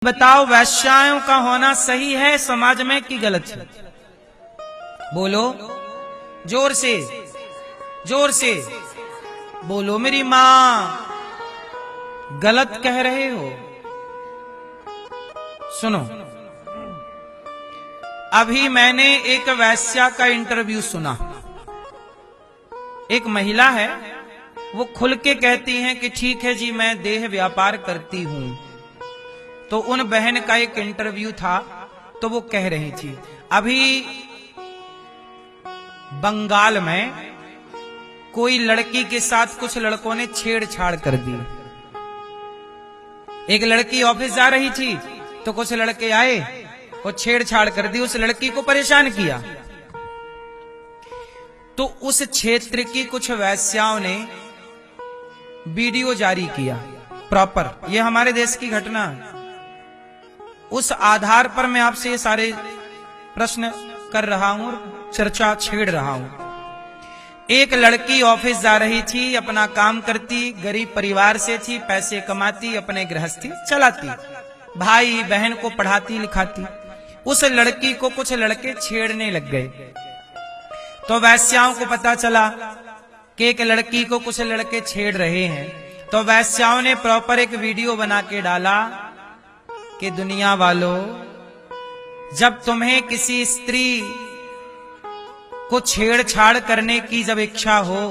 बताओ वैश्याओं का होना सही है समाज में कि गलत है? बोलो जोर से, जोर से बोलो। मेरी मां गलत कह रहे हो। सुनो, अभी मैंने एक वैश्या का इंटरव्यू सुना। एक महिला है, वो खुल के कहती हैं कि ठीक है जी मैं देह व्यापार करती हूं। तो उन बहन का एक इंटरव्यू था, तो वो कह रही थी अभी बंगाल में कोई लड़की के साथ कुछ लड़कों ने छेड़छाड़ कर दी। एक लड़की ऑफिस जा रही थी तो कुछ लड़के आए और छेड़छाड़ कर दी, उस लड़की को परेशान किया। तो उस क्षेत्र की कुछ वैश्याओं ने वीडियो जारी किया प्रॉपर, ये हमारे देश की घटना है। उस आधार पर मैं आपसे ये सारे प्रश्न कर रहा हूं और चर्चा छेड़ रहा हूं। एक लड़की ऑफिस जा रही थी, अपना काम करती, गरीब परिवार से थी, पैसे कमाती, अपने गृहस्थी चलाती, भाई बहन को पढ़ाती लिखाती। उस लड़की को कुछ लड़के छेड़ने लग गए। तो वैश्याओं को पता चला कि एक लड़की को कुछ लड़के छेड़ रहे हैं। तो वैश्याओं ने प्रॉपर एक वीडियो बना के डाला कि दुनिया वालों, जब तुम्हें किसी स्त्री को छेड़छाड़ करने की जब इच्छा हो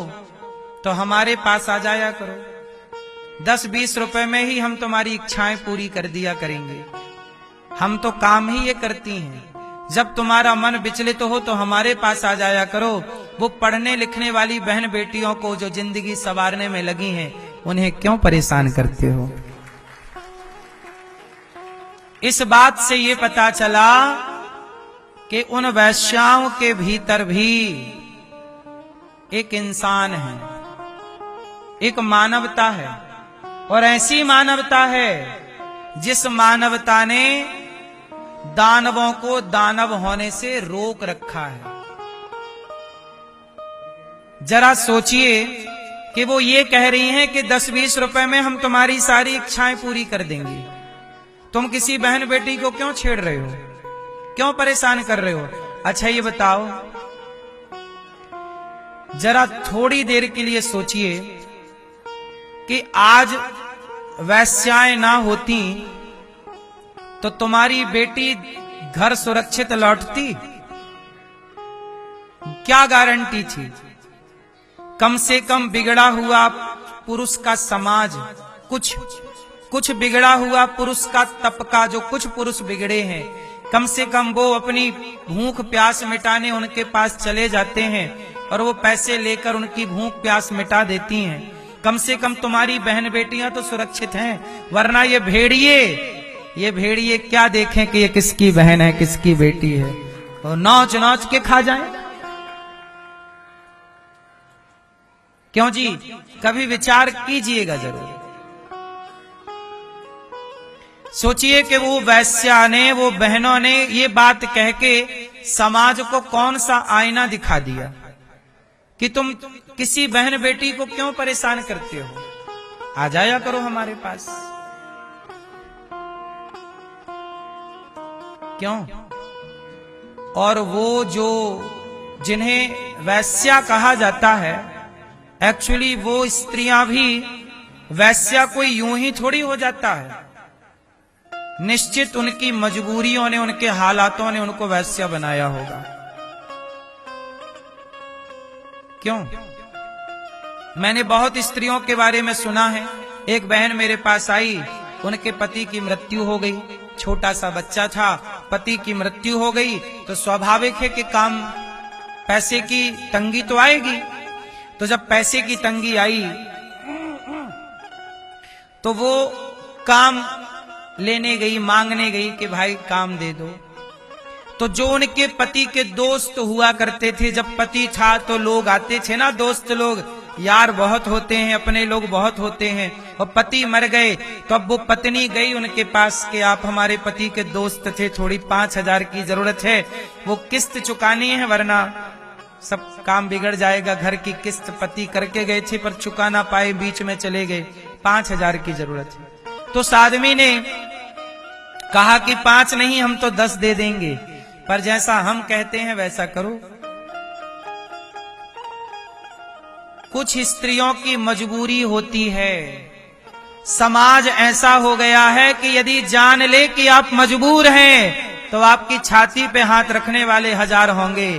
तो हमारे पास आ जाया करो। 10-20 रुपए में ही हम तुम्हारी इच्छाएं पूरी कर दिया करेंगे। हम तो काम ही ये करती हैं। जब तुम्हारा मन विचलित हो तो हमारे पास आ जाया करो। वो पढ़ने लिखने वाली बहन बेटियों को जो जिंदगी संवारने में लगी हैं, उन्हें क्यों परेशान करते हो? इस बात से ये पता चला कि उन वैश्याओं के भीतर भी एक इंसान है, एक मानवता है। और ऐसी मानवता है जिस मानवता ने दानवों को दानव होने से रोक रखा है। जरा सोचिए कि वो ये कह रही हैं कि 10-20 रुपए में हम तुम्हारी सारी इच्छाएं पूरी कर देंगे। तुम किसी बहन बेटी को क्यों छेड़ रहे हो, क्यों परेशान कर रहे हो? अच्छा ये बताओ, जरा थोड़ी देर के लिए सोचिए कि आज वैश्याएं ना होती तो तुम्हारी बेटी घर सुरक्षित लौटती? क्या गारंटी थी? कम से कम बिगड़ा हुआ पुरुष का समाज, कुछ बिगड़ा हुआ पुरुष का तबका, जो कुछ पुरुष बिगड़े हैं, कम से कम वो अपनी भूख प्यास मिटाने उनके पास चले जाते हैं और वो पैसे लेकर उनकी भूख प्यास मिटा देती हैं। कम से कम तुम्हारी बहन बेटियां तो सुरक्षित हैं। वरना ये भेड़िए क्या देखें कि ये किसकी बहन है किसकी बेटी है, और नौच नौच के खा जाएं। क्यों जी? कभी विचार कीजिएगा जरूर। सोचिए कि वो वैश्या ने, वो बहनों ने ये बात कह के समाज को कौन सा आईना दिखा दिया कि तुम किसी बहन बेटी को क्यों परेशान करते हो, आ जाया करो हमारे पास। क्यों? और वो जो जिन्हें वैश्या कहा जाता है, एक्चुअली वो स्त्रियां भी वैश्या कोई यूं ही थोड़ी हो जाता है। निश्चित उनकी मजबूरियों ने, उनके हालातों ने उनको वैश्या बनाया होगा। क्यों? मैंने बहुत स्त्रियों के बारे में सुना है। एक बहन मेरे पास आई, उनके पति की मृत्यु हो गई, छोटा सा बच्चा था, पति की मृत्यु हो गई तो स्वाभाविक है कि काम पैसे की तंगी तो आएगी। तो जब पैसे की तंगी आई तो वो काम लेने गई, मांगने गई कि भाई काम दे दो। तो जो उनके पति के दोस्त हुआ करते थे, जब पति था तो लोग आते थे ना, दोस्त लोग, यार बहुत होते हैं, अपने लोग बहुत होते हैं। और पति मर गए तो अब वो पत्नी गई उनके पास कि आप हमारे पति के दोस्त थे, थोड़ी 5,000 की जरूरत है, वो किस्त चुकानी है वरना सब काम बिगड़ जाएगा। घर की किस्त पति करके गए थे पर चुका ना पाए, बीच में चले गए, 5,000 की जरूरत है। तो उस आदमी ने कहा कि 5 नहीं हम तो 10 दे देंगे, पर जैसा हम कहते हैं वैसा करो। कुछ स्त्रियों की मजबूरी होती है। समाज ऐसा हो गया है कि यदि जान ले कि आप मजबूर हैं तो आपकी छाती पे हाथ रखने वाले 1000 होंगे,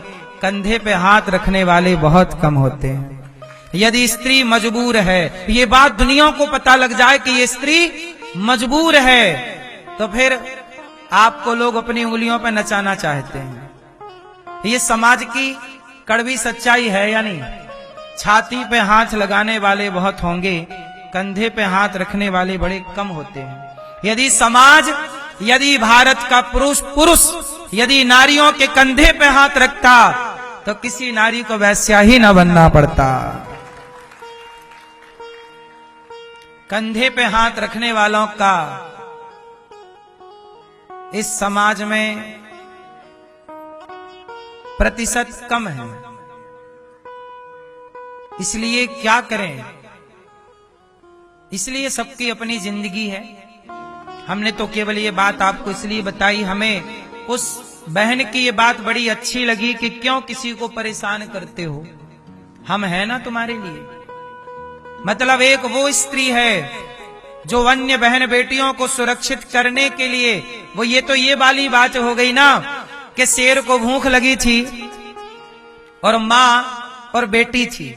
कंधे पे हाथ रखने वाले बहुत कम होते हैं। यदि स्त्री मजबूर है, ये बात दुनिया को पता लग जाए कि ये स्त्री मजबूर है, तो फिर आपको लोग अपनी उंगलियों पर नचाना चाहते हैं। ये समाज की कड़वी सच्चाई है या नहीं? छाती पे हाथ लगाने वाले बहुत होंगे, कंधे पे हाथ रखने वाले बड़े कम होते हैं। यदि समाज, यदि भारत का पुरुष यदि नारियों के कंधे पे हाथ रखता तो किसी नारी को वैश्या ही न बनना पड़ता। कंधे पे हाथ रखने वालों का इस समाज में प्रतिशत कम है। इसलिए क्या करें? इसलिए सबकी अपनी जिंदगी है। हमने तो केवल ये बात आपको इसलिए बताई, हमें उस बहन की ये बात बड़ी अच्छी लगी कि क्यों किसी को परेशान करते हो, हम हैं ना तुम्हारे लिए। मतलब एक वो स्त्री है जो अन्य बहन बेटियों को सुरक्षित करने के लिए, वो ये वाली बात हो गई ना कि शेर को भूख लगी थी और माँ और बेटी थी,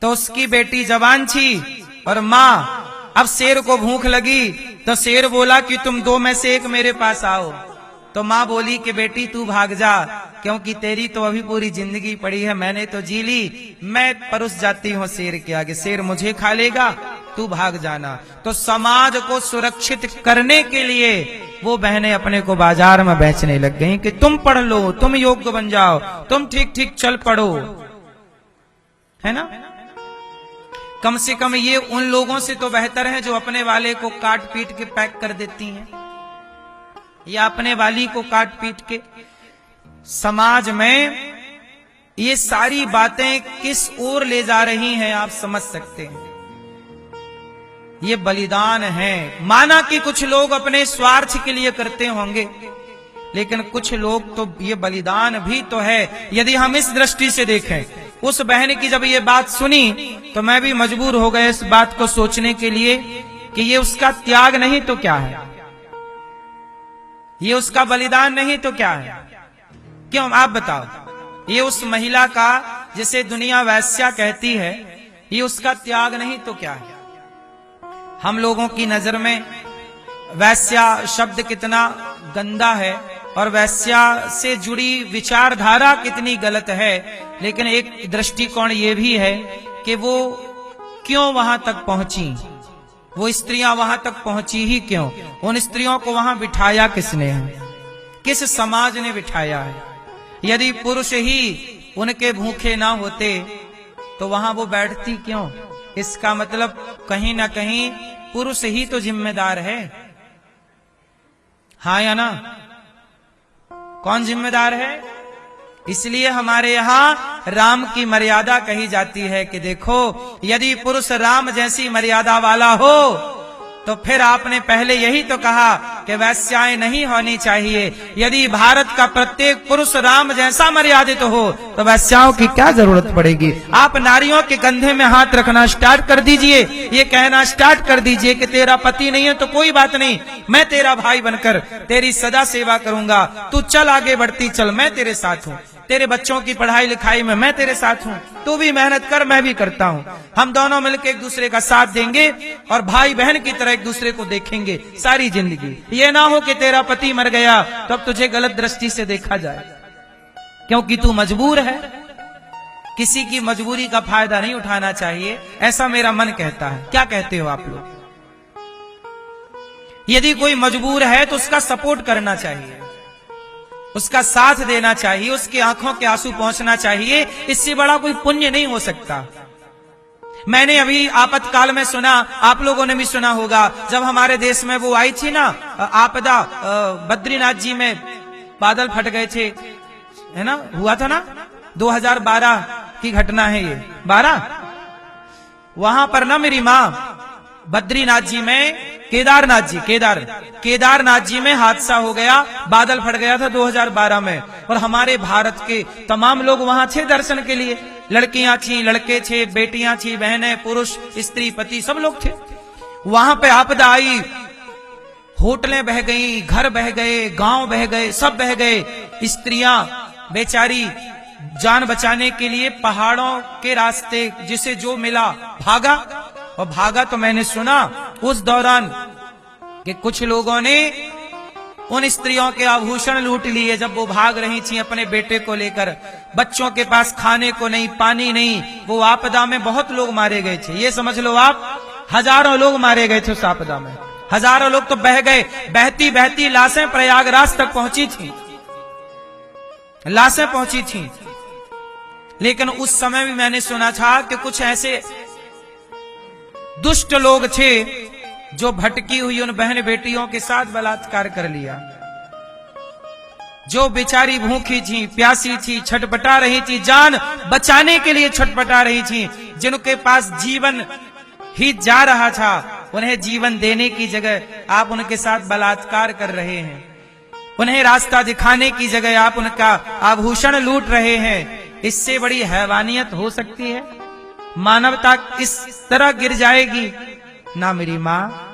तो उसकी बेटी जवान थी और माँ, अब शेर को भूख लगी तो शेर बोला कि तुम 2 में से एक मेरे पास आओ। तो माँ बोली कि बेटी तू भाग जा, क्योंकि तेरी तो अभी पूरी जिंदगी पड़ी है, मैंने तो जी ली, मैं परुस जाती हूँ शेर के आगे, शेर मुझे खा लेगा, तू भाग जाना। तो समाज को सुरक्षित करने के लिए वो बहनें अपने को बाजार में बेचने लग गई कि तुम पढ़ लो, तुम योग्य बन जाओ, तुम ठीक ठीक चल पड़ो, है ना। कम से कम ये उन लोगों से तो बेहतर है जो अपने वाले को काट पीट के पैक कर देती हैं, या अपने वाली को काट पीट के। समाज में ये सारी बातें किस ओर ले जा रही हैं आप समझ सकते हैं। ये बलिदान है। माना कि कुछ लोग अपने स्वार्थ के लिए करते होंगे, लेकिन कुछ लोग तो ये बलिदान भी तो है। यदि हम इस दृष्टि से देखें, उस बहन की जब ये बात सुनी तो मैं भी मजबूर हो गया इस बात को सोचने के लिए कि ये उसका त्याग नहीं तो क्या है, ये उसका बलिदान नहीं तो क्या है। क्यों आप बताओ, ये उस महिला का, जिसे दुनिया वैश्या कहती है, ये उसका त्याग नहीं तो क्या है। हम लोगों की नजर में वैश्या शब्द कितना गंदा है और वैश्या से जुड़ी विचारधारा कितनी गलत है, लेकिन एक दृष्टिकोण ये भी है कि वो क्यों वहां तक पहुंची, वो स्त्रियां वहां तक पहुंची ही क्यों, उन स्त्रियों को वहां बिठाया किसने है, किस समाज ने बिठाया है। यदि पुरुष ही उनके भूखे ना होते तो वहां वो बैठती क्यों। इसका मतलब कहीं ना कहीं पुरुष ही तो जिम्मेदार है, हाँ या ना। कौन जिम्मेदार है? इसलिए हमारे यहाँ राम की मर्यादा कही जाती है कि देखो, यदि पुरुष राम जैसी मर्यादा वाला हो तो फिर आपने पहले यही तो कहा कि वैश्याएं नहीं होनी चाहिए। यदि भारत का प्रत्येक पुरुष राम जैसा मर्यादित हो तो वैश्याओं की क्या जरूरत पड़ेगी। आप नारियों के कंधे में हाथ रखना स्टार्ट कर दीजिए, ये कहना स्टार्ट कर दीजिए कि तेरा पति नहीं है तो कोई बात नहीं, मैं तेरा भाई बनकर तेरी सदा सेवा करूंगा, तू चल आगे बढ़ती चल, मैं तेरे साथ हूँ, तेरे बच्चों की पढ़ाई लिखाई में मैं तेरे साथ हूँ, तू भी मेहनत कर मैं भी करता हूँ, हम दोनों मिलकर एक दूसरे का साथ देंगे और भाई बहन की तरह एक दूसरे को देखेंगे सारी जिंदगी। ये ना हो कि तेरा पति मर गया तो अब तुझे गलत दृष्टि से देखा जाए क्योंकि तू मजबूर है। किसी की मजबूरी का फायदा नहीं उठाना चाहिए, ऐसा मेरा मन कहता है। क्या कहते हो आप लोग? यदि कोई मजबूर है तो उसका सपोर्ट करना चाहिए, उसका साथ देना चाहिए, उसकी आंखों के आंसू पहुंचना चाहिए। इससे बड़ा कोई पुण्य नहीं हो सकता। मैंने अभी आपातकाल में सुना, आप लोगों ने भी सुना होगा, जब हमारे देश में वो आई थी ना आपदा, बद्रीनाथ जी में बादल फट गए थे, है ना, हुआ था ना, 2012 की घटना है ये, 12। वहां पर ना मेरी माँ बद्रीनाथ जी में केदारनाथ जी में हादसा हो गया, बादल फट गया था 2012 में, और हमारे भारत के तमाम लोग वहां थे दर्शन के लिए। लड़कियां थी, लड़के थे, बेटियां थी, बहनें, पुरुष, स्त्री, पति, सब लोग थे। वहां पे आपदा आई, होटलें बह गई, घर बह गए, गांव बह गए, सब बह गए। स्त्रियां बेचारी जान बचाने के लिए पहाड़ों के रास्ते जिसे जो मिला भागा। और भागा तो मैंने सुना उस दौरान कि कुछ लोगों ने उन स्त्रियों के आभूषण लूट लिए जब वो भाग रही थी अपने बेटे को लेकर। बच्चों के पास खाने को नहीं, पानी नहीं। वो आपदा में बहुत लोग मारे गए थे, ये समझ लो आप, हजारों लोग मारे गए थे उस आपदा में। हजारों लोग तो बह गए। बहती बहती लाशें प्रयागराज तक पहुंची थी, लाशें पहुंची थी। लेकिन उस समय भी मैंने सुना था कि कुछ ऐसे दुष्ट लोग थे जो भटकी हुई उन बहन बेटियों के साथ बलात्कार कर लिया। जो बेचारी भूखी थी, प्यासी थी, छटपटा रही थी, जान बचाने के लिए छटपटा रही थी, जिनके पास जीवन ही जा रहा था, उन्हें जीवन देने की जगह आप उनके साथ बलात्कार कर रहे हैं। उन्हें रास्ता दिखाने की जगह आप उनका आभूषण लूट रहे हैं। इससे बड़ी हैवानियत हो सकती है? मानवता इस तरह गिर जाएगी ना। मेरी माँ,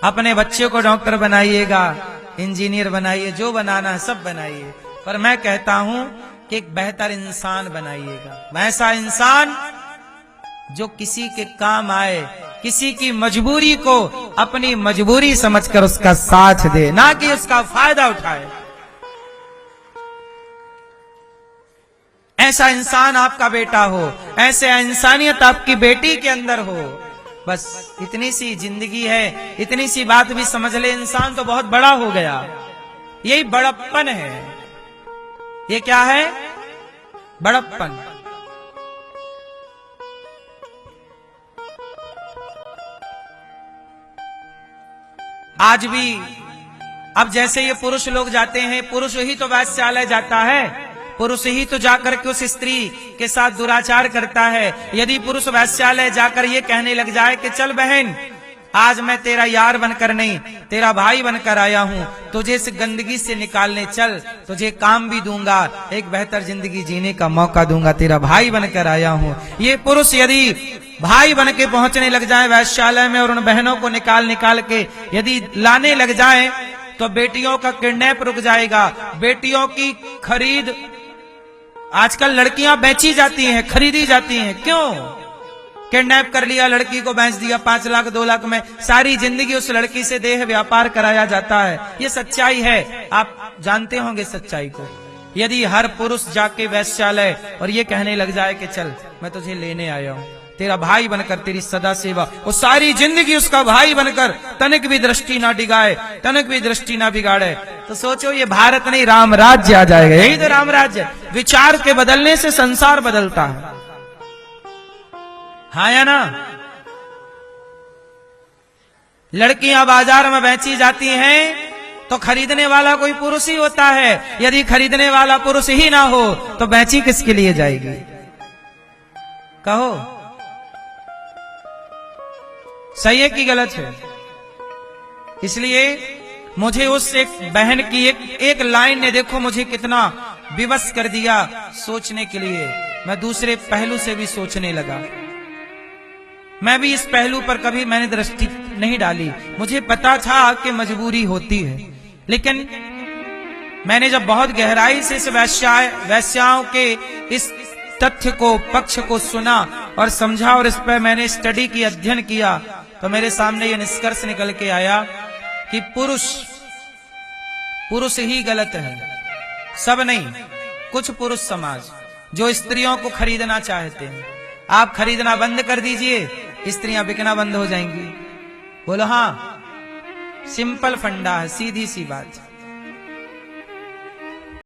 अपने बच्चे को डॉक्टर बनाइएगा, इंजीनियर बनाइए, जो बनाना है सब बनाइए, पर मैं कहता हूं कि एक बेहतर इंसान बनाइएगा। ऐसा इंसान जो किसी के काम आए, किसी की मजबूरी को अपनी मजबूरी समझकर उसका साथ दे, ना कि उसका फायदा उठाए। ऐसा इंसान आपका बेटा हो, ऐसे इंसानियत आपकी बेटी के अंदर हो। बस इतनी सी जिंदगी है, इतनी सी बात भी समझ ले, इंसान तो बहुत बड़ा हो गया। यही बड़प्पन है। ये क्या है? बड़प्पन। आज भी अब जैसे ये पुरुष लोग जाते हैं, पुरुष ही तो वैश्यालय जाता है, पुरुष ही तो जाकर के उस स्त्री के साथ दुराचार करता है। यदि पुरुष वैश्यालय जाकर ये कहने लग जाए कि चल बहन, आज मैं तेरा यार बनकर नहीं, तेरा भाई बनकर आया हूं, तुझे इस गंदगी से निकालने चल, तुझे काम भी दूंगा, एक बेहतर जिंदगी जीने का मौका दूंगा, तेरा भाई बनकर आया हूं। ये पुरुष यदि भाई बन के पहुंचने लग जाए वैश्यालय में और उन बहनों को निकाल के यदि लाने लग जाए, तो बेटियों का किडनैप रुक जाएगा, बेटियों की खरीद। आजकल लड़कियां बेची जाती हैं, खरीदी जाती हैं। क्यों? किडनैप कर लिया, लड़की को बेच दिया, 5 लाख 2 लाख में सारी जिंदगी उस लड़की से देह व्यापार कराया जाता है। ये सच्चाई है, आप जानते होंगे सच्चाई को। यदि हर पुरुष जाके वैश्यालय और ये कहने लग जाए कि चल मैं तुझे लेने आया हूं, तेरा भाई बनकर, तेरी सदा सेवा, वो सारी जिंदगी उसका भाई बनकर तनिक भी दृष्टि ना डिगाए, तनिक भी दृष्टि ना बिगाड़े, तो सोचो ये भारत नहीं राम राज्य आ जाएगा। यही तो राम राज्य। विचार के बदलने से संसार बदलता है, हाँ या ना? लड़कियां बाजार में बेची जाती हैं तो खरीदने वाला कोई पुरुष ही होता है। यदि खरीदने वाला पुरुष ही ना हो तो बेची किसके लिए जाएगी? कहो, सही है कि गलत है? इसलिए मुझे उस एक बहन की एक लाइन ने देखो मुझे कितना विवश कर दिया सोचने के लिए। मैं दूसरे पहलू से भी सोचने लगा। मैं भी इस पहलू पर कभी मैंने दृष्टि नहीं डाली। मुझे पता था कि मजबूरी होती है, लेकिन मैंने जब बहुत गहराई से इस वैश्याओं के इस तथ्य को, पक्ष को सुना और समझा और इस पर मैंने स्टडी की, अध्ययन किया, तो मेरे सामने यह निष्कर्ष निकल के आया कि पुरुष ही गलत है, सब नहीं। कुछ पुरुष समाज जो स्त्रियों को खरीदना चाहते हैं, आप खरीदना बंद कर दीजिए, स्त्रियां बिकना बंद हो जाएंगी। बोलो हाँ, सिंपल फंडा है, सीधी सी बात।